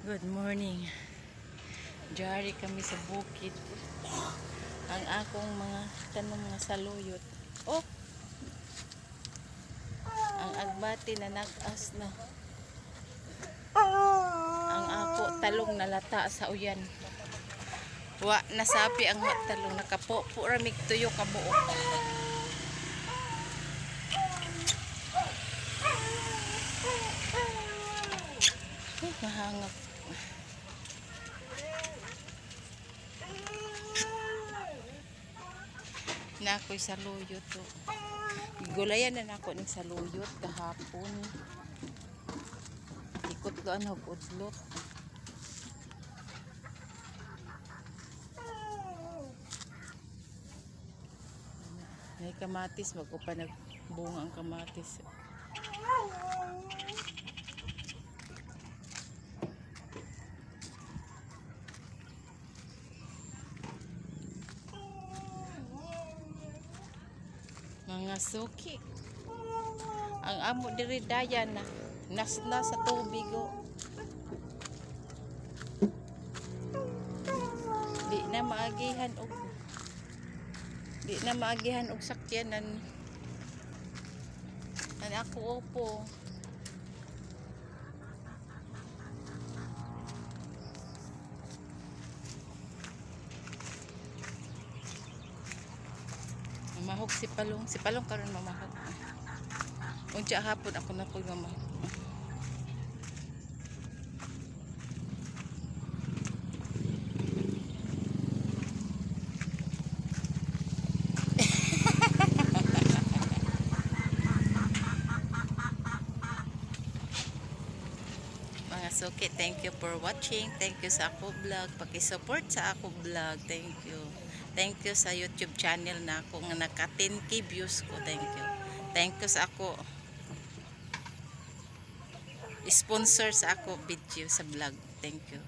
Good morning. Diyan kami sa bukid. Ang akong mga tanong nga saluyot. Oh, ang agbati na nag-as na. Ang ako talong nalata sa uyan. Wa nasapi ang talong nakapopo ramig tuyo kabuok. Mahangap. Na ako'y saluyot to. Gulayan na ako ng saluyot kahapon. Ikot ko ang udlot. May kamatis, bago pa nagbunga ang kamatis. Mga suki. Ang amo diri dayan na nasna sa tubig o. Di na maagihan og sakyanan. An ako opo. Mamahog si Palong karon mamahog. Unsa hapon ako na pud mamahog. Mga suki, thank you for watching. Thank you sa ako vlog. Paki-support sa ako vlog. Thank you. Thank you sa YouTube channel na ako nga naka 10k views ko. Thank you. Thank you sa ako sponsor sa ako video sa vlog. Thank you.